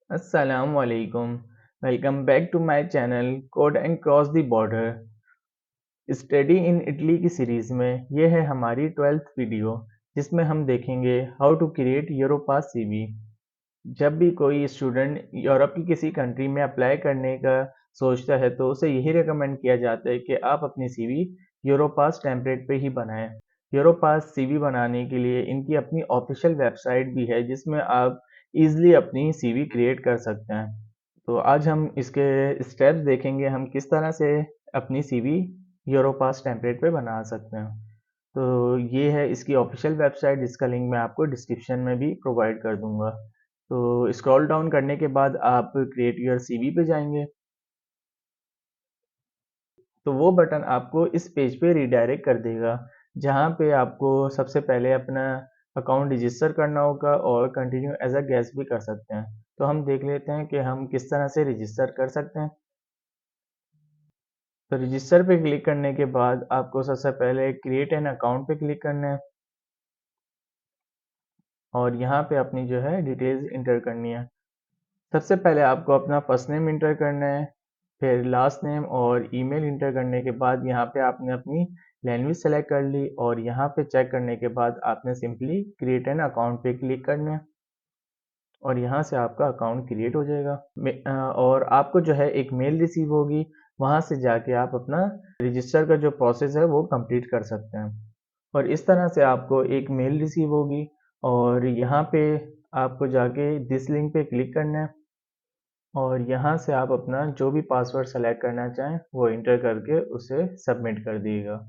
अस्सलाम वालेकुम। Welcome back to my channel code and cross the border. Study in Italy की series में ये है हमारी 12th वीडियो, जिसमें हम देखेंगे how to create Europass CV. जब भी कोई स्टूडेंट यूरोप की किसी कंट्री में अप्लाई करने का सोचता है तो उसे यही रिकमेंड किया जाता है कि आप अपनी सीवी यूरोपास टेम्पलेट पे ही बनाएं। यूरोपास सीवी बनाने के लिए इनकी अपनी ऑफिशियल वेबसाइट भी है, जिसमें आप इजीली अपनी सीवी क्रिएट कर सकते हैं। तो आज हम इसके स्टेप्स देखेंगे, हम किस तरह से अपनी सीवी यूरोपास टेम्पलेट पे बना सकते हैं। तो ये है इसकी ऑफिशियल वेबसाइट, जिसका लिंक मैं आपको डिस्क्रिप्शन में भी प्रोवाइड कर दूंगा। तो स्क्रॉल डाउन करने के बाद आप क्रिएट योर सीवी पे जाएंगे, तो वो बटन आपको इस पेज पे रिडायरेक्ट कर देगा, जहाँ पे आपको सबसे पहले अपना अकाउंट रजिस्टर करना होगा और कंटिन्यू एज अ गेस्ट भी कर सकते हैं। तो हम देख लेते हैं कि हम किस तरह से रजिस्टर कर सकते हैं। तो रजिस्टर पे क्लिक करने के बाद आपको सबसे पहले क्रिएट एन अकाउंट पे क्लिक करना है और यहाँ पे अपनी जो है डिटेल्स इंटर करनी है। सबसे पहले आपको अपना फर्स्ट नेम इंटर करना है, फिर लास्ट नेम और ईमेल इंटर करने के बाद यहाँ पे आपने अपनी लैंग्वेज सेलेक्ट कर ली और यहाँ पे चेक करने के बाद आपने सिंपली क्रिएट एन अकाउंट पे क्लिक करना है और यहाँ से आपका अकाउंट क्रिएट हो जाएगा। और आपको जो है एक मेल रिसीव होगी, वहाँ से जाके आप अपना रजिस्टर का जो प्रोसेस है वो कंप्लीट कर सकते हैं। और इस तरह से आपको एक मेल रिसीव होगी और यहाँ पे आपको जाके दिस लिंक पे क्लिक करना है और यहाँ से आप अपना जो भी पासवर्ड सेलेक्ट करना चाहें वो इंटर करके उसे सबमिट कर दिएगा।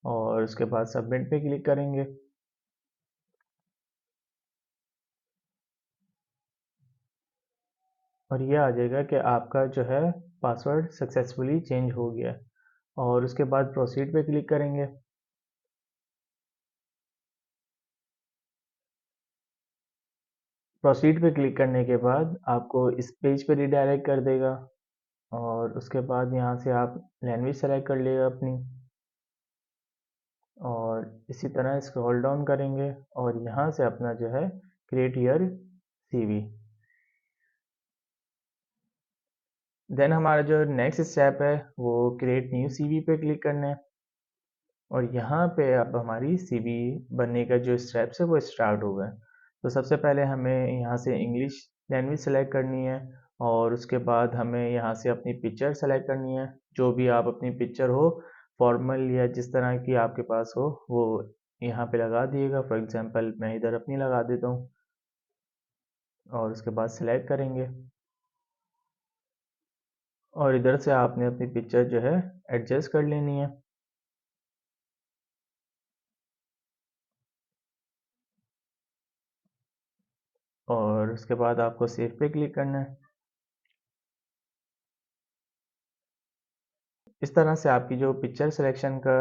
और उसके बाद सबमिट पे क्लिक करेंगे और ये आ जाएगा कि आपका जो है पासवर्ड सक्सेसफुली चेंज हो गया। और उसके बाद प्रोसीड पे क्लिक करेंगे। प्रोसीड पे क्लिक करने के बाद आपको इस पेज पे रिडायरेक्ट कर देगा और उसके बाद यहाँ से आप लैंग्वेज सेलेक्ट कर लेगा अपनी और इसी तरह स्क्रॉल डाउन करेंगे और यहाँ से अपना जो है क्रिएट योर सीवी। देन हमारा जो नेक्स्ट स्टेप है वो क्रिएट न्यू सीवी पे क्लिक करना है और यहाँ पे अब हमारी सीवी बनने का जो स्टेप्स है वो स्टार्ट हो गए। तो सबसे पहले हमें यहाँ से इंग्लिश लैंग्वेज सेलेक्ट करनी है और उसके बाद हमें यहाँ से अपनी पिक्चर सेलेक्ट करनी है। जो भी आप अपनी पिक्चर हो, फॉर्मल या जिस तरह की आपके पास हो, वो यहाँ पे लगा दिएगा। फॉर एग्जांपल मैं इधर अपनी लगा देता हूँ और उसके बाद सेलेक्ट करेंगे और इधर से आपने अपनी पिक्चर जो है एडजस्ट कर लेनी है। और उसके बाद आपको सेव पे क्लिक करना है। इस तरह से आपकी जो पिक्चर सिलेक्शन का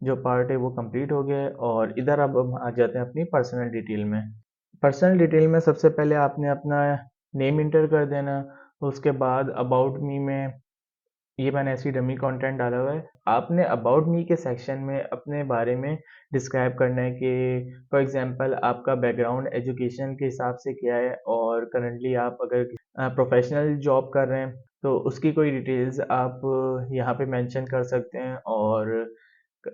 जो पार्ट है वो कंप्लीट हो गया है और इधर अब हम आ जाते हैं अपनी पर्सनल डिटेल में। पर्सनल डिटेल में सबसे पहले आपने अपना नेम इंटर कर देना। उसके बाद अबाउट मी में ये मैंने ऐसी डमी कंटेंट डाला हुआ है। आपने अबाउट मी के सेक्शन में अपने बारे में डिस्क्राइब करना है कि फॉर एग्जांपल आपका बैकग्राउंड एजुकेशन के हिसाब से क्या है और करंटली आप अगर प्रोफेशनल जॉब कर रहे हैं तो उसकी कोई डिटेल्स आप यहाँ पे मेंशन कर सकते हैं और क-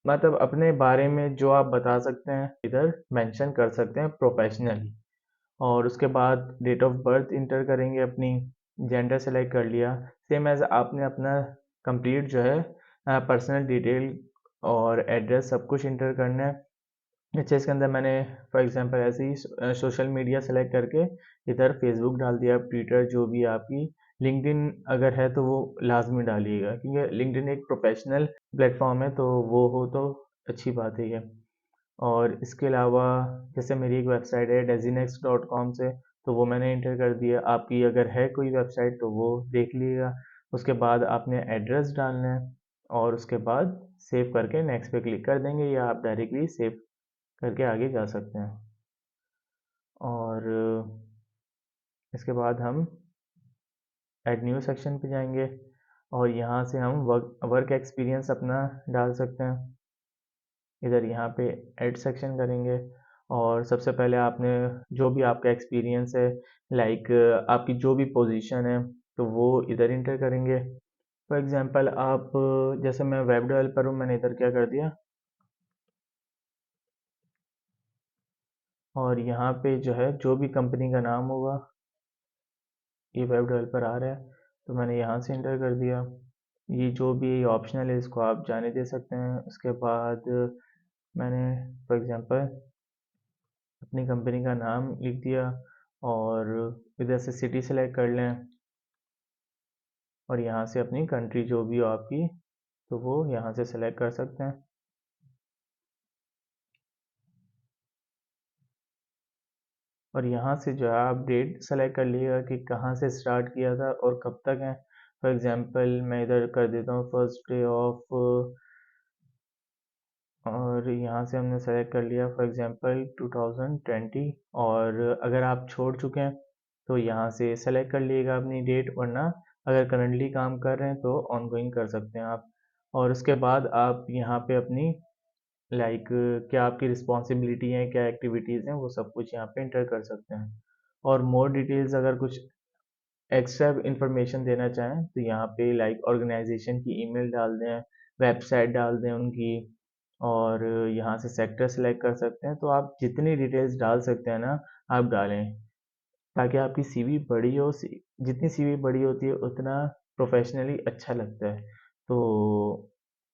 मतलब अपने बारे में जो आप बता सकते हैं इधर मेंशन कर सकते हैं प्रोफेशनली। और उसके बाद डेट ऑफ बर्थ इंटर करेंगे अपनी, जेंडर सेलेक्ट कर लिया। सेम एज आपने अपना कंप्लीट जो है पर्सनल डिटेल और एड्रेस सब कुछ इंटर करना है। अच्छा, इसके अंदर मैंने फॉर एग्जांपल ऐसे ही सोशल मीडिया सेलेक्ट करके इधर फेसबुक डाल दिया, ट्विटर जो भी आपकी, लिंक्डइन अगर है तो वो लाजमी डालिएगा क्योंकि लिंक्डइन एक प्रोफेशनल प्लेटफॉर्म है, तो वो हो तो अच्छी बात है ये। और इसके अलावा जैसे मेरी एक वेबसाइट है desinex.com से, तो वो मैंने इंटर कर दिया। आपकी अगर है कोई वेबसाइट तो वो देख लीजिएगा। उसके बाद आपने एड्रेस डालना है और उसके बाद सेव करके नेक्स्ट पे क्लिक कर देंगे या आप डायरेक्टली सेव करके आगे जा सकते हैं। और इसके बाद हम ऐड न्यू सेक्शन पे जाएंगे और यहाँ से हम वर्क एक्सपीरियंस अपना डाल सकते हैं। इधर यहाँ पे ऐड सेक्शन करेंगे और सबसे पहले आपने जो भी आपका एक्सपीरियंस है, लाइक आपकी जो भी पोजीशन है, तो वो इधर इंटर करेंगे। फॉर एग्जांपल आप, जैसे मैं वेब डेवलपर हूँ, मैंने इधर क्या कर दिया, और यहाँ पे जो है जो भी कंपनी का नाम होगा, ये वेब डेवलपर आ रहा है, तो मैंने यहाँ से इंटर कर दिया। ये जो भी ऑप्शनल है इसको आप जाने दे सकते हैं। उसके बाद मैंने फॉर एग्जांपल अपनी कंपनी का नाम लिख दिया और इधर से सिटी सेलेक्ट कर लें और यहाँ से अपनी कंट्री जो भी हो आपकी, तो वो यहाँ से सेलेक्ट कर सकते हैं। और यहाँ से जो है आप डेट सेलेक्ट कर लीजिएगा कि कहाँ से स्टार्ट किया था और कब तक है। फॉर एग्जांपल मैं इधर कर देता हूँ फर्स्ट डे ऑफ, और यहाँ से हमने सेलेक्ट कर लिया फॉर एग्जांपल 2020। और अगर आप छोड़ चुके हैं तो यहाँ से सेलेक्ट कर लीजिएगा अपनी डेट, वरना अगर करंटली काम कर रहे हैं तो ऑनगोइंग कर सकते हैं आप। और उसके बाद आप यहाँ पे अपनी, लाइक क्या आपकी रिस्पॉन्सिबिलिटी है, क्या एक्टिविटीज़ हैं, वो सब कुछ यहाँ पे इंटर कर सकते हैं। और मोर डिटेल्स अगर कुछ एक्स्ट्रा इन्फॉर्मेशन देना चाहें तो यहाँ पे लाइक ऑर्गेनाइजेशन की ईमेल डाल दें, वेबसाइट डाल दें उनकी, और यहाँ से सेक्टर सेलेक्ट कर सकते हैं। तो आप जितनी डिटेल्स डाल सकते हैं ना, आप डालें, ताकि आपकी सीवी बड़ी हो। जितनी सीवी बड़ी होती है उतना प्रोफेशनली अच्छा लगता है। तो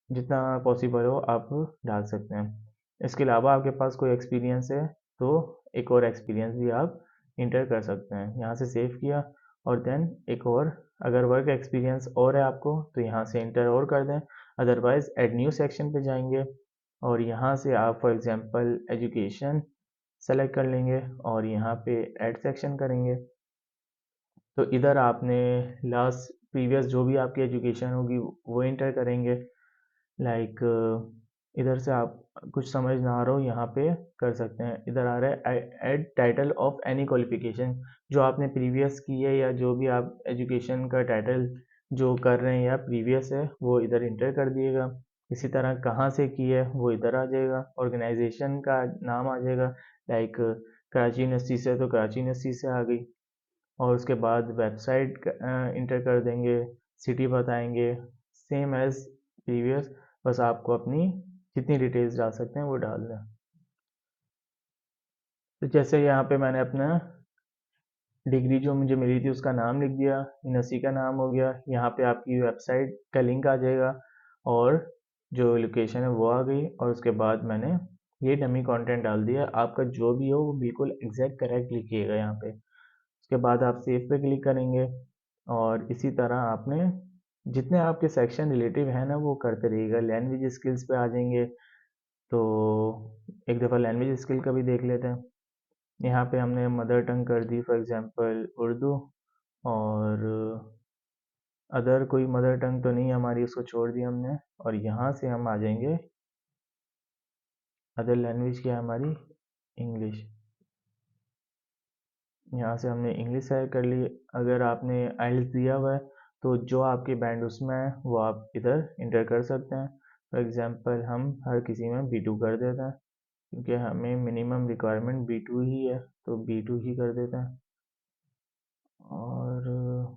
जितना पॉसिबल हो आप डाल सकते हैं। इसके अलावा आपके पास कोई एक्सपीरियंस है तो एक और एक्सपीरियंस भी आप इंटर कर सकते हैं। यहाँ से सेव किया और देन एक और, अगर वर्क एक्सपीरियंस और है आपको तो यहाँ से इंटर और कर दें, अदरवाइज एड न्यू सेक्शन पे जाएंगे और यहाँ से आप फॉर एग्जांपल एजुकेशन सेलेक्ट कर लेंगे और यहाँ पे ऐड सेक्शन करेंगे। तो इधर आपने लास्ट प्रीवियस जो भी आपकी एजुकेशन होगी वो इंटर करेंगे। लाइक इधर से आप कुछ समझ ना आ रहा हो, यहाँ पे कर सकते हैं। इधर आ रहा है add title of any qualification, जो आपने प्रीवियस की है या जो भी आप एजुकेशन का टाइटल जो कर रहे हैं या प्रीवियस है वो इधर इंटर कर दिएगा। इसी तरह कहाँ से की है वो इधर आ जाएगा, ऑर्गेनाइजेशन का नाम आ जाएगा, लाइक कराची यूनिवर्सिटी से तो कराची यूनिवर्सिटी से आ गई। और उसके बाद वेबसाइट इंटर कर देंगे, सिटी बताएंगे, सेम एज़ प्रीवियस, बस आपको अपनी जितनी डिटेल्स डाल सकते हैं वो डाल दें। तो जैसे यहाँ पे मैंने अपना डिग्री जो मुझे मिली थी उसका नाम लिख दिया, यूनिवर्सिटी का नाम हो गया, यहाँ पे आपकी वेबसाइट का लिंक आ जाएगा और जो लोकेशन है वो आ गई। और उसके बाद मैंने ये डमी कंटेंट डाल दिया। आपका जो भी हो वो बिल्कुल एग्जैक्ट करेक्ट लिखिएगा यहाँ पे। उसके बाद आप सेव पे क्लिक करेंगे और इसी तरह आपने जितने आपके सेक्शन रिलेटिव हैं ना वो करते रहिएगा। लैंग्वेज स्किल्स पे आ जाएंगे तो एक दफ़ा लैंग्वेज स्किल का भी देख लेते हैं। यहाँ पे हमने मदर टंग कर दी फॉर एग्जांपल उर्दू, और अदर कोई मदर टंग तो नहीं हमारी, उसको छोड़ दिया हमने। और यहाँ से हम आ जाएंगे, अदर लैंग्वेज क्या है हमारी, इंग्लिश। यहाँ से हमने इंग्लिश सेलेक्ट कर ली। अगर आपने आइल्स दिया हुआ है तो जो आपके बैंड उसमें है वो आप इधर इंटर कर सकते हैं। फॉर एग्जांपल हम हर किसी में B2 कर देते हैं, क्योंकि हमें मिनिमम रिक्वायरमेंट B2 ही है तो B2 ही कर देते हैं। और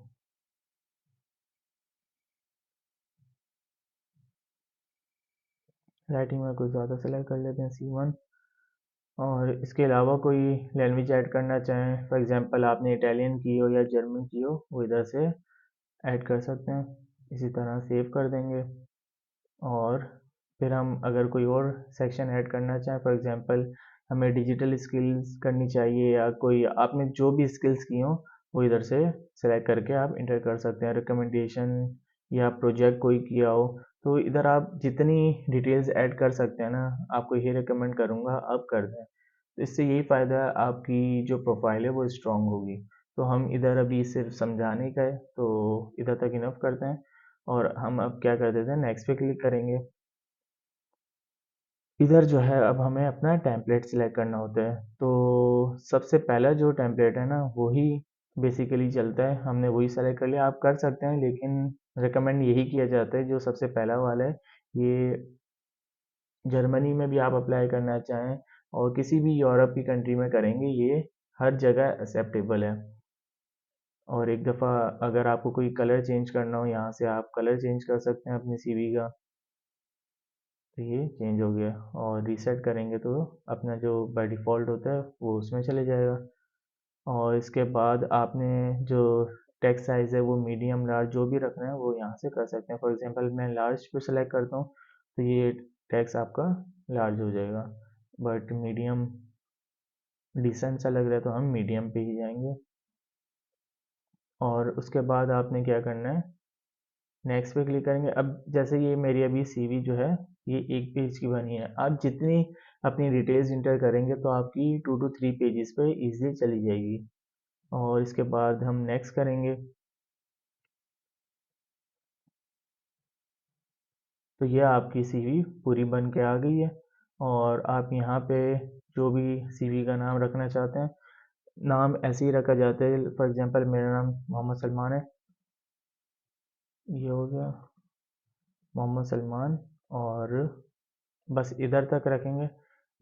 राइटिंग में कुछ ज़्यादा सेलेक्ट कर लेते हैं C1। और इसके अलावा कोई लैंग्वेज ऐड करना चाहें, फॉर एग्जांपल आपने इटालियन की हो या जर्मन की हो, वो इधर से ऐड कर सकते हैं। इसी तरह सेव कर देंगे और फिर हम अगर कोई और सेक्शन ऐड करना चाहें, फॉर एग्जांपल हमें डिजिटल स्किल्स करनी चाहिए या कोई आपने जो भी स्किल्स की हो वो इधर से सेलेक्ट करके आप इंटर कर सकते हैं। रिकमेंडेशन या प्रोजेक्ट कोई किया हो तो इधर आप जितनी डिटेल्स ऐड कर सकते हैं ना, आपको ये रिकमेंड करूँगा आप कर दें। तो इससे यही फ़ायदा है, आपकी जो प्रोफाइल है वो स्ट्रांग होगी। तो हम इधर अभी सिर्फ समझाने का है तो इधर तक इनफ करते हैं और हम अब क्या कर देते हैं, नेक्स्ट पे क्लिक करेंगे। इधर जो है अब हमें अपना टेम्पलेट सिलेक्ट करना होता है। तो सबसे पहला जो टेम्पलेट है ना, वही बेसिकली चलता है, हमने वही सेलेक्ट कर लिया। आप कर सकते हैं, लेकिन रिकमेंड यही किया जाता है जो सबसे पहला वाला है। ये जर्मनी में भी आप अप्लाई करना चाहें और किसी भी यूरोप की कंट्री में करेंगे, ये हर जगह एक्सेप्टेबल है। और एक दफ़ा अगर आपको कोई कलर चेंज करना हो, यहाँ से आप कलर चेंज कर सकते हैं अपने सीवी का। तो ये चेंज हो गया, और रीसेट करेंगे तो अपना जो बाय डिफ़ॉल्ट होता है वो उसमें चले जाएगा। और इसके बाद आपने जो टेक्स्ट साइज़ है वो मीडियम लार्ज जो भी रखना है वो यहाँ से कर सकते हैं। फॉर एग्जांपल मैं लार्ज पे सेलेक्ट करता हूँ, तो ये टेक्स्ट आपका लार्ज हो जाएगा। बट मीडियम डिसेंट सा लग रहा है तो हम मीडियम पे ही जाएंगे। और उसके बाद आपने क्या करना है, नेक्स्ट पे क्लिक करेंगे। अब जैसे ये मेरी अभी सीवी जो है ये एक पेज की बनी है, आप जितनी अपनी डिटेल्स इंटर करेंगे तो आपकी 2 to 3 पेजेस पे इजीली चली जाएगी। और इसके बाद हम नेक्स्ट करेंगे। तो ये आपकी सीवी पूरी बन के आ गई है। और आप यहाँ पे जो भी सीवी का नाम रखना चाहते हैं, नाम ऐसे ही रखा जाता है। फॉर एग्जांपल मेरा नाम मोहम्मद सलमान है, ये हो गया मोहम्मद सलमान। और बस इधर तक रखेंगे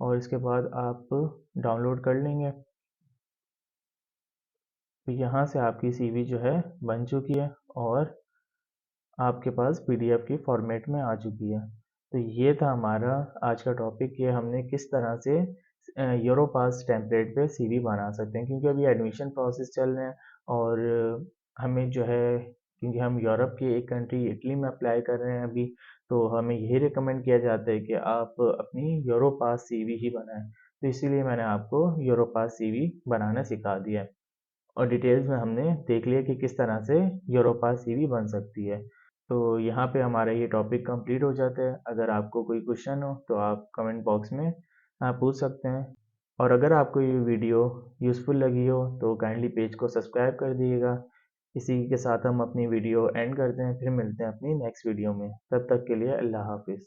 और इसके बाद आप डाउनलोड कर लेंगे। तो यहाँ से आपकी सीवी जो है बन चुकी है और आपके पास पीडीएफ की फॉर्मेट में आ चुकी है। तो ये था हमारा आज का टॉपिक, कि हमने किस तरह से यूरोपास टेम्पलेट पे सीवी बना सकते हैं, क्योंकि अभी एडमिशन प्रोसेस चल रहे हैं। और हमें जो है, क्योंकि हम यूरोप की एक कंट्री इटली में अप्लाई कर रहे हैं अभी, तो हमें यही रिकमेंड किया जाता है कि आप अपनी यूरोपास सीवी ही बनाएं। तो इसीलिए मैंने आपको यूरोपास सीवी बनाना सिखा दिया है। और डिटेल्स में हमने देख लिया कि किस तरह से यूरोपास सीवी बन सकती है। तो यहाँ पे हमारा ये टॉपिक कंप्लीट हो जाता है। अगर आपको कोई क्वेश्चन हो तो आप कमेंट बॉक्स में पूछ सकते हैं। और अगर आपको ये वीडियो यूज़फुल लगी हो तो काइंडली पेज को सब्सक्राइब कर दिएगा। इसी के साथ हम अपनी वीडियो एंड करते हैं, फिर मिलते हैं अपनी नेक्स्ट वीडियो में। तब तक के लिए अल्लाह हाफिज़।